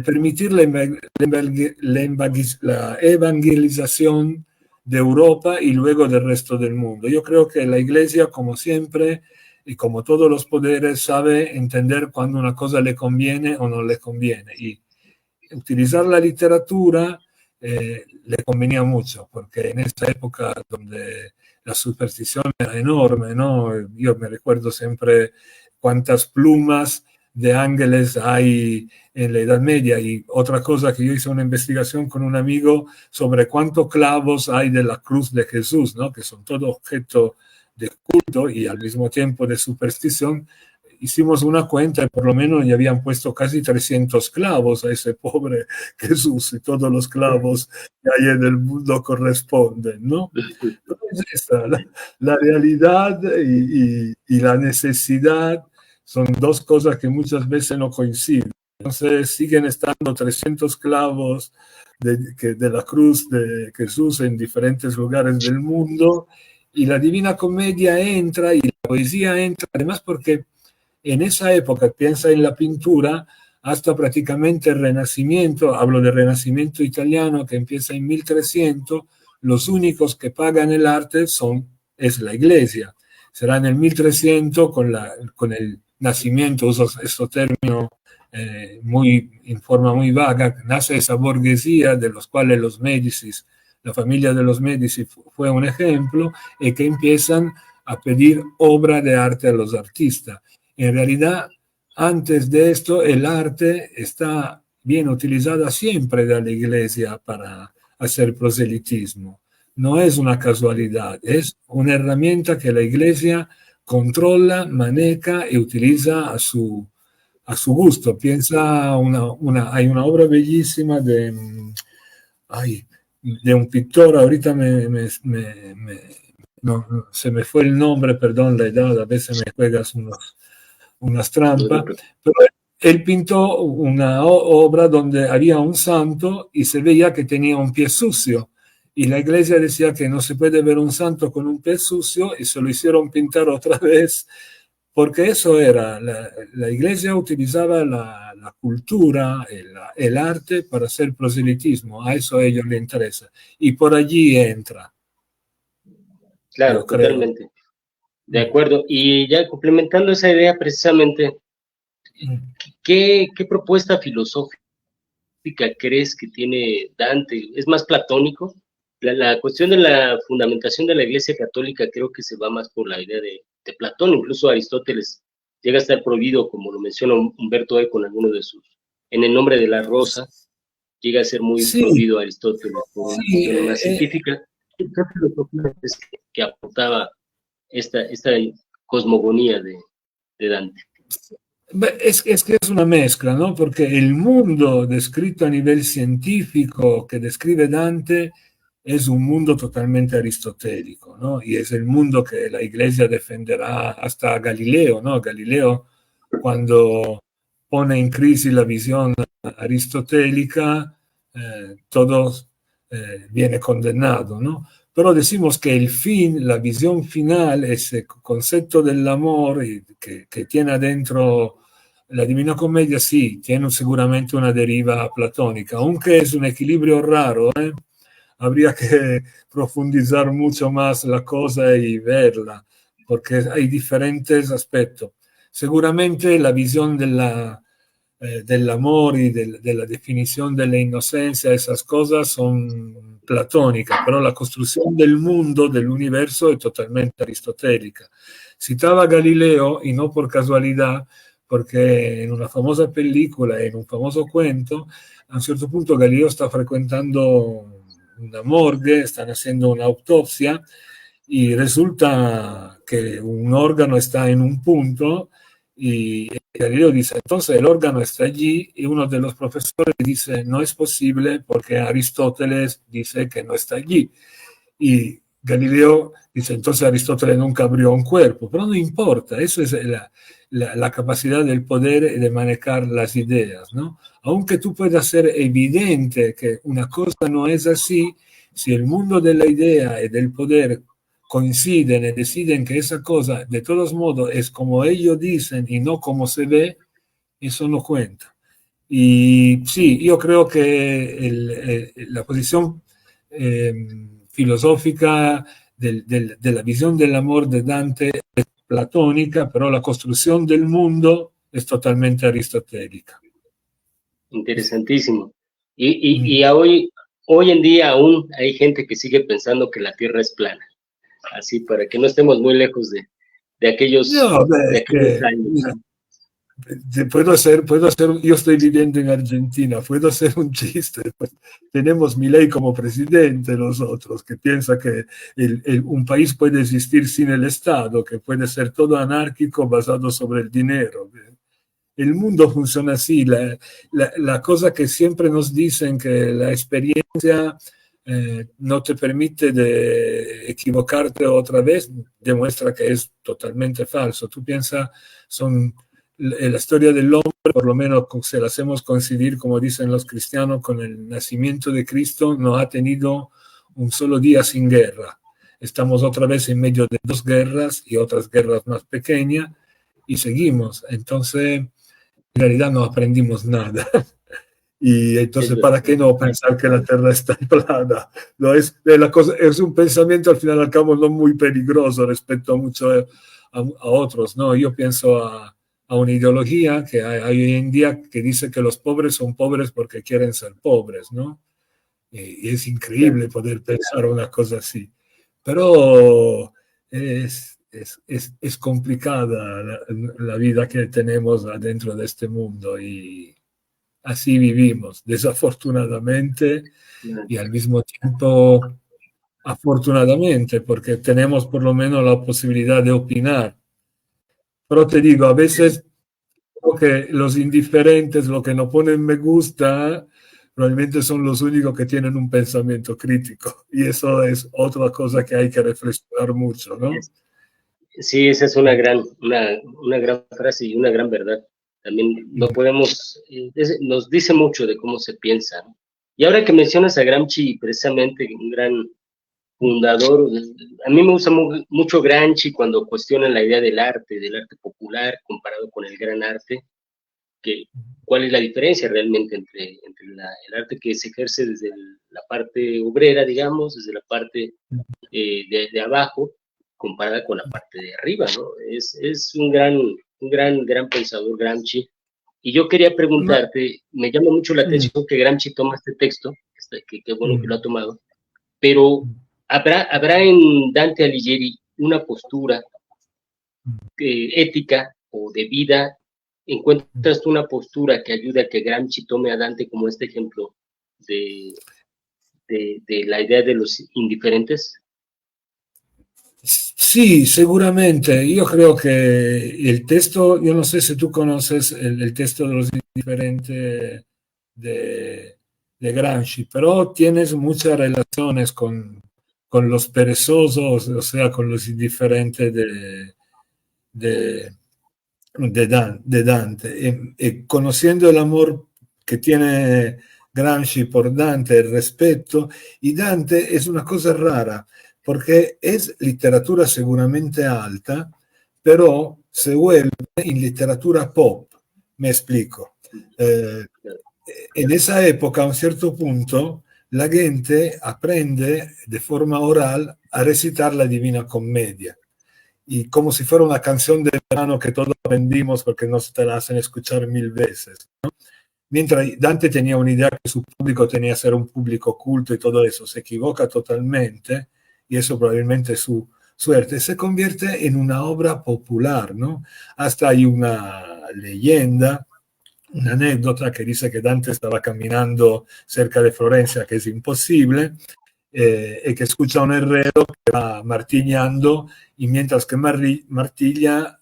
permitir la evangelización de Europa y luego del resto del mundo. Yo creo que la Iglesia, como siempre, y como todos los poderes, sabe entender cuando una cosa le conviene o no le conviene. Y utilizar la literatura le convenía mucho, porque en esa época donde la superstición era enorme, ¿no? Yo me recuerdo siempre cuántas plumas de ángeles hay en la Edad Media. Y otra cosa que yo hice una investigación con un amigo sobre cuántos clavos hay de la cruz de Jesús, ¿no? Que son todo objeto de culto y al mismo tiempo de superstición. Hicimos una cuenta y por lo menos ya habían puesto casi 300 clavos a ese pobre Jesús, y todos los clavos que hay en el mundo corresponden, ¿no? Entonces, la realidad y la necesidad son dos cosas que muchas veces no coinciden. Entonces siguen estando 300 clavos de la cruz de Jesús en diferentes lugares del mundo, y la Divina Comedia entra y la poesía entra, además porque en esa época, piensa en la pintura, hasta prácticamente el Renacimiento, hablo del Renacimiento italiano que empieza en 1300, los únicos que pagan el arte es la Iglesia. Será en el 1300 con el nacimiento, uso este término en forma muy vaga, nace esa burguesía de los cuales los Médicis, la familia de los Médici fue un ejemplo, y que empiezan a pedir obra de arte a los artistas. En realidad, antes de esto, el arte está bien utilizada siempre de la Iglesia para hacer proselitismo. no es una casualidad, es una herramienta que la Iglesia controla, maneja y utiliza a su gusto. Piensa, hay una obra bellísima de un pintor, ahorita no, se me fue el nombre, perdón, la edad, a veces me juegas unas trampas, pero él pintó una obra donde había un santo y se veía que tenía un pie sucio. Y la iglesia decía que no se puede ver un santo con un pie sucio y se lo hicieron pintar otra vez, porque eso era, la iglesia utilizaba la cultura, el arte para hacer proselitismo, a eso a ellos les interesa. Y por allí entra. Claro, totalmente. De acuerdo. Y ya complementando esa idea precisamente, ¿qué propuesta filosófica crees que tiene Dante? ¿Es más platónico? La cuestión de la fundamentación de la Iglesia Católica creo que se va más por la idea de Platón. Incluso Aristóteles llega a estar prohibido, como lo menciona Humberto Eco en alguno de sus, en El nombre de la rosa, llega a ser muy prohibido Aristóteles por una cuestión más científica. ¿Qué filosofía es que aportaba esta cosmogonía de Dante? Es que es una mezcla, ¿no? Porque el mundo descrito a nivel científico que describe Dante es un mundo totalmente aristotélico, ¿no? Y es el mundo que la Iglesia defenderá hasta Galileo, ¿no? Galileo, cuando pone en crisis la visión aristotélica, todo viene condenado, ¿no? Pero decimos que el fin, la visión final, ese concepto del amor que tiene adentro la Divina Commedia, sí, tiene seguramente una deriva platónica, aunque es un equilibrio raro, ¿eh? Habría que profundizar mucho más la cosa y verla, porque hay diferentes aspectos. Seguramente la visión del amor y de la definición de la inocencia, esas cosas son platónicas, pero la construcción del mundo, del universo, es totalmente aristotélica. Citaba Galileo, y no por casualidad, porque en una famosa película, en un famoso cuento, a un cierto punto Galileo está frecuentando una morgue, están haciendo una autopsia y resulta que un órgano está en un punto y Galileo dice, entonces el órgano está allí y uno de los profesores dice, no es posible porque Aristóteles dice que no está allí. Y Galileo dice, entonces Aristóteles nunca abrió un cuerpo, pero no importa, eso es la capacidad del poder de manejar las ideas, ¿no? Aunque tú puedas ser evidente que una cosa no es así, si el mundo de la idea y del poder coinciden y deciden que esa cosa de todos modos es como ellos dicen y no como se ve, eso no cuenta. Y sí, yo creo que la posición filosófica de la visión del amor de Dante es platónica, pero la construcción del mundo es totalmente aristotélica. Interesantísimo. Y hoy en día aún hay gente que sigue pensando que la Tierra es plana. Así, para que no estemos muy lejos de aquellos, de aquellos años. Puedo hacer, yo estoy viviendo en Argentina, puedo hacer un chiste. Pues, tenemos Milei como presidente, nosotros, que piensa que un país puede existir sin el Estado, que puede ser todo anárquico basado sobre el dinero. El mundo funciona así. La cosa que siempre nos dicen que la experiencia no te permite de equivocarte otra vez, demuestra que es totalmente falso. Tú piensas, la historia del hombre, por lo menos se la hacemos coincidir, como dicen los cristianos, con el nacimiento de Cristo, no ha tenido un solo día sin guerra. Estamos otra vez en medio de dos guerras y otras guerras más pequeñas y seguimos. Entonces, en realidad no aprendimos nada. Y entonces, ¿para qué no pensar que la Tierra está plana? No es un pensamiento al final y al cabo no muy peligroso respecto a otros, ¿no? Yo pienso a una ideología que hay hoy en día que dice que los pobres son pobres porque quieren ser pobres, ¿no? Y es increíble poder pensar una cosa así. Pero es complicada la vida que tenemos adentro de este mundo y así vivimos, desafortunadamente, y al mismo tiempo afortunadamente, porque tenemos por lo menos la posibilidad de opinar. Pero te digo, a veces creo que los indiferentes, lo que no ponen me gusta, realmente son los únicos que tienen un pensamiento crítico. Y eso es otra cosa que hay que reflexionar mucho, ¿no? Sí, esa es una gran frase y una gran verdad. También no podemos, nos dice mucho de cómo se piensa, ¿no? Y ahora que mencionas a Gramsci, precisamente un gran fundador, a mí me gusta mucho Gramsci cuando cuestiona la idea del arte popular comparado con el gran arte, que cuál es la diferencia realmente entre el arte que se ejerce desde la parte obrera, digamos, desde la parte de abajo, comparada con la parte de arriba, ¿no? Es un gran pensador, Gramsci. Y yo quería preguntarte, me llama mucho la atención que Gramsci toma este texto, que bueno que lo ha tomado, pero ¿habrá en Dante Alighieri una postura ética o de vida? ¿Encuentras tú una postura que ayude a que Gramsci tome a Dante como este ejemplo de, de la idea de los indiferentes? Sí, seguramente. Yo creo que el texto, yo no sé si tú conoces el texto de los indiferentes de Gramsci, pero tienes muchas relaciones con los perezosos, o sea, con los indiferentes de, de Dante. Y conociendo el amor que tiene Gramsci por Dante, el respeto, y Dante es una cosa rara, porque es literatura seguramente alta, pero se vuelve en literatura pop, me explico. En esa época, a un cierto punto, la gente aprende de forma oral a recitar la Divina Comedia. Y como si fuera una canción de verano que todos aprendimos porque nos te la hacen escuchar 1000 veces, ¿no? Mientras Dante tenía una idea que su público tenía que ser un público culto y todo eso, se equivoca totalmente, y eso probablemente es su suerte, se convierte en una obra popular, ¿no? Hasta hay una leyenda, una anécdota que dice que Dante estaba caminando cerca de Florencia, que es imposible, y que escucha a un herrero que va martillando, y mientras que martilla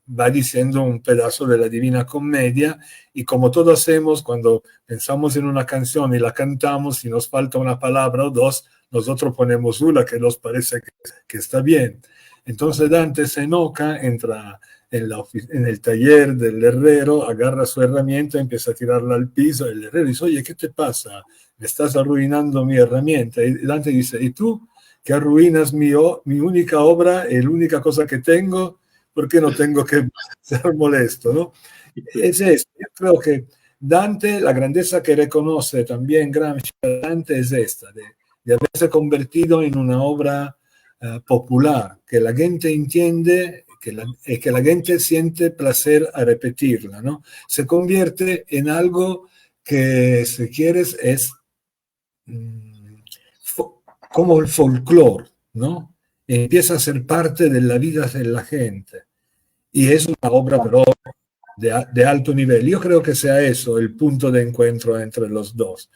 va diciendo un pedazo de la Divina Comedia, y como todos hacemos cuando pensamos en una canción y la cantamos, si nos falta una palabra o dos, nosotros ponemos una que nos parece que está bien. Entonces Dante se enoja, entra en el taller del herrero, agarra su herramienta, empieza a tirarla al piso, el herrero dice, oye, ¿qué te pasa? Me estás arruinando mi herramienta. Y Dante dice, ¿y tú que arruinas mi única obra, la única cosa que tengo? ¿Por qué no tengo que ser molesto, no? Es esto. Yo creo que Dante, la grandeza que reconoce también Gramsci, Dante es esta, de haberse convertido en una obra popular, que la gente entiende, que la gente siente placer a repetirla, ¿no? Se convierte en algo que, si quieres, es como el folclore, ¿no? Empieza a ser parte de la vida de la gente. Y es una obra, pero de alto nivel. Yo creo que sea eso el punto de encuentro entre los dos.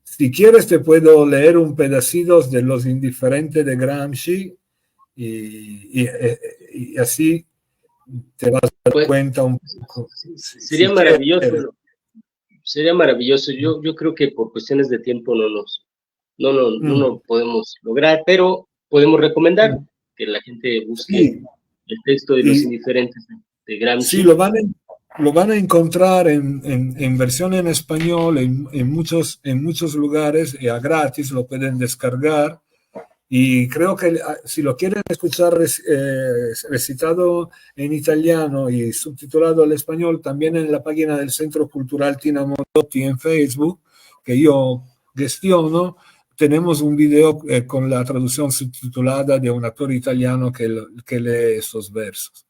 Si quieres, te puedo leer un pedacito de Los Indiferentes de Gramsci y así te vas a dar cuenta un poco. Sería maravilloso. Sería maravilloso. Yo creo que por cuestiones de tiempo no lo podemos lograr, pero podemos recomendar que la gente busque el texto de Los Indiferentes de Gramsci. Sí, lo van a encontrar en versión en español en muchos lugares, a gratis, lo pueden descargar. Y creo que si lo quieren escuchar recitado en italiano y subtitulado al español, también en la página del Centro Cultural Tina Modotti en Facebook, que yo gestiono, tenemos un video con la traducción subtitulada de un actor italiano que lee esos versos.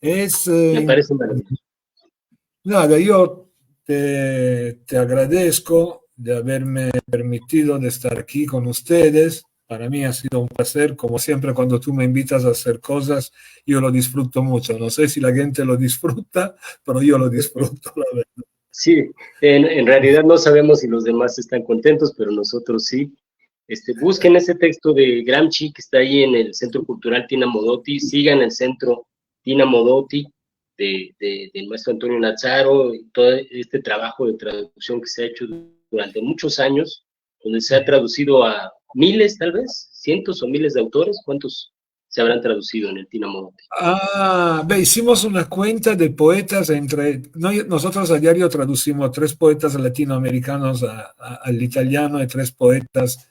Me parece maravilloso. Nada, yo te agradezco de haberme permitido de estar aquí con ustedes. Para mí ha sido un placer, como siempre cuando tú me invitas a hacer cosas, yo lo disfruto mucho. No sé si la gente lo disfruta, pero yo lo disfruto, la verdad. Sí, en realidad no sabemos si los demás están contentos, pero nosotros sí. Busquen ese texto de Gramsci que está ahí en el Centro Cultural Tina Modotti, sigan el Centro Tina Modotti del maestro Antonio Nazzaro, y todo este trabajo de traducción que se ha hecho durante muchos años, donde se ha traducido a miles, tal vez, cientos o miles de autores. ¿Cuántos se habrán traducido en el Tina Modotti? Hicimos una cuenta de poetas nosotros a diario traducimos 3 poetas latinoamericanos al italiano y 3 poetas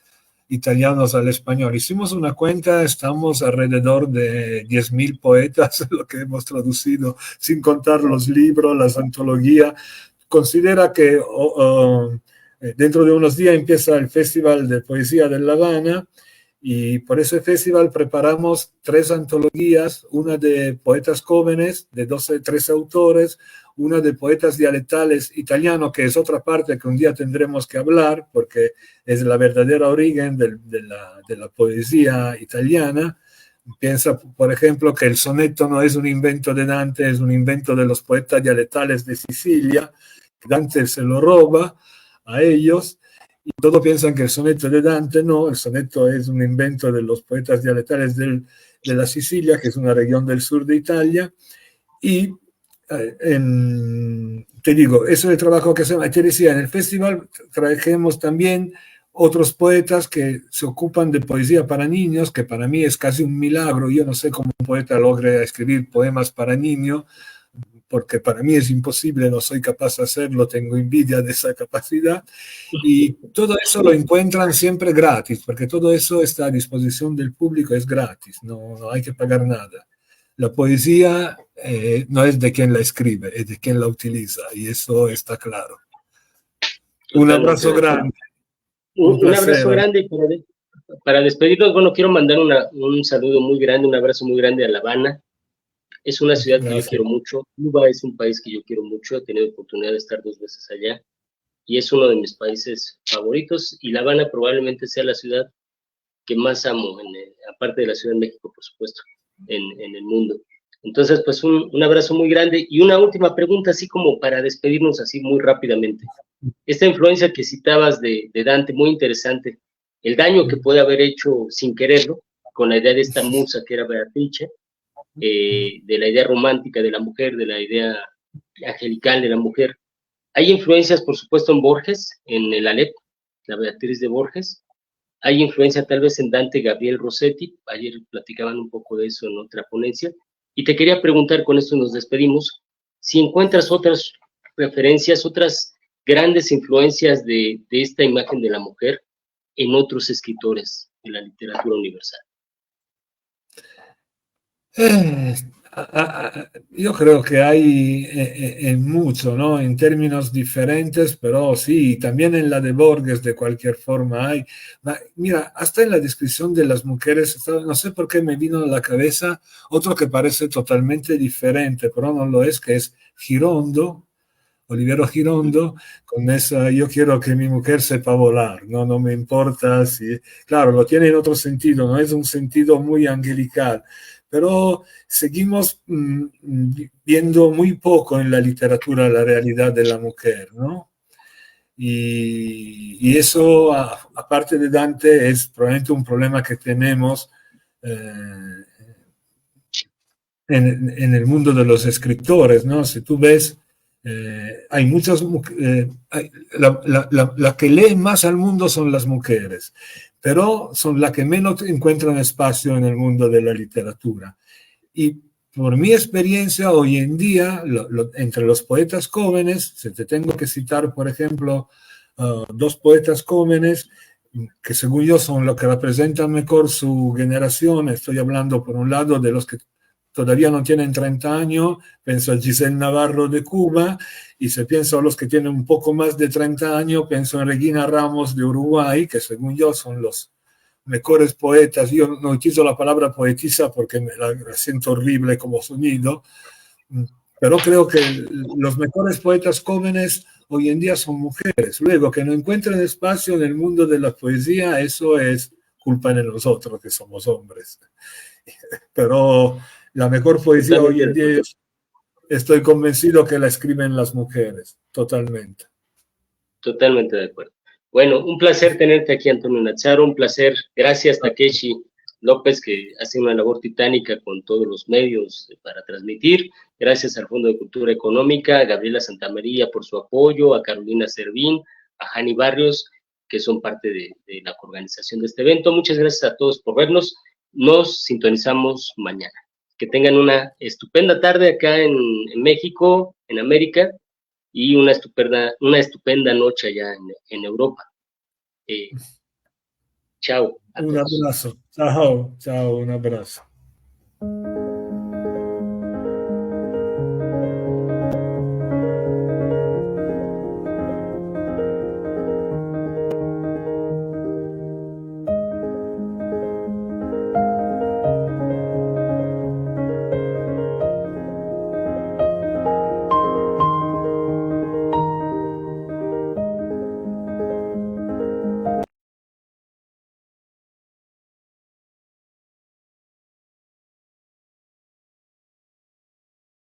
italianos al español. Hicimos una cuenta, estamos alrededor de 10.000 poetas, lo que hemos traducido, sin contar los libros, las antologías. Considera que dentro de unos días empieza el Festival de Poesía de La Habana, y por ese festival preparamos 3 antologías, una de poetas jóvenes, de 13 autores, una de poetas dialectales italianos, que es otra parte que un día tendremos que hablar, porque es la verdadera origen de la poesía italiana. Piensa, por ejemplo, que el soneto no es un invento de Dante, es un invento de los poetas dialectales de Sicilia. Dante se lo roba a ellos, y todos piensan que el soneto de Dante no, el soneto es un invento de los poetas dialectales de la Sicilia, que es una región del sur de Italia. Y te digo, eso es el trabajo que hacemos. Te decía, en el festival trajimos también otros poetas que se ocupan de poesía para niños, que para mí es casi un milagro. Yo no sé cómo un poeta logra escribir poemas para niños, porque para mí es imposible, no soy capaz de hacerlo, tengo envidia de esa capacidad. Y todo eso lo encuentran siempre gratis, porque todo eso está a disposición del público, es gratis, no hay que pagar nada. La poesía no es de quien la escribe, es de quien la utiliza, y eso está claro. Un abrazo grande. Un abrazo grande, y para despedirnos, bueno, quiero mandar un saludo muy grande, un abrazo muy grande a La Habana. Es una ciudad que yo quiero mucho. Cuba es un país que yo quiero mucho. He tenido oportunidad de estar 2 veces allá y es uno de mis países favoritos. Y La Habana probablemente sea la ciudad que más amo, aparte de la Ciudad de México, por supuesto, en el mundo. Entonces, pues un abrazo muy grande. Y una última pregunta, así como para despedirnos así muy rápidamente. Esta influencia que citabas de Dante, muy interesante. El daño que puede haber hecho sin quererlo, con la idea de esta musa que era Beatrice, de la idea romántica de la mujer, de la idea angelical de la mujer. Hay influencias, por supuesto, en Borges, en el Aleph, la Beatriz de Borges. Hay influencia tal vez en Dante Gabriel Rossetti. Ayer platicaban un poco de eso en otra ponencia. Y te quería preguntar, con esto nos despedimos, si encuentras otras referencias, otras grandes influencias de esta imagen de la mujer en otros escritores de la literatura universal. Yo creo que hay en mucho, ¿no? En términos diferentes, pero sí, también en la de Borges de cualquier forma hay. Mira, hasta en la descripción de las mujeres, no sé por qué me vino a la cabeza otro que parece totalmente diferente, pero no lo es, que es Girondo, Oliviero Girondo, con esa, yo quiero que mi mujer sepa volar, no me importa si, claro, lo tiene en otro sentido, no es un sentido muy angelical, pero seguimos viendo muy poco en la literatura la realidad de la mujer, ¿no? Y eso, aparte de Dante, es probablemente un problema que tenemos en el mundo de los escritores, ¿no? Si tú ves, hay muchas la que lee más al mundo son las mujeres, pero son las que menos encuentran espacio en el mundo de la literatura. Y por mi experiencia hoy en día, entre los poetas jóvenes, si te tengo que citar, por ejemplo, 2 poetas jóvenes que según yo son los que representan mejor su generación. Estoy hablando por un lado de los que todavía no tienen 30 años, pienso a Giselle Navarro de Cuba, y si pienso a los que tienen un poco más de 30 años, pienso en Regina Ramos de Uruguay, que según yo son los mejores poetas. Yo no utilizo la palabra poetisa porque la siento horrible como sonido, pero creo que los mejores poetas jóvenes hoy en día son mujeres. Luego, que no encuentren espacio en el mundo de la poesía, eso es culpa de nosotros que somos hombres. Pero la mejor poesía hoy en día, estoy convencido que la escriben las mujeres, totalmente. Totalmente de acuerdo. Bueno, un placer tenerte aquí, Antonio Nazzaro, un placer. Gracias, Takeshi López, que hace una labor titánica con todos los medios para transmitir. Gracias al Fondo de Cultura Económica, a Gabriela Santamaría por su apoyo, a Carolina Servín, a Jani Barrios, que son parte de la organización de este evento. Muchas gracias a todos por vernos. Nos sintonizamos mañana. Que tengan una estupenda tarde acá en México, en América, y una estupenda noche allá en Europa. Chao. Un abrazo. Chao, chao, un abrazo.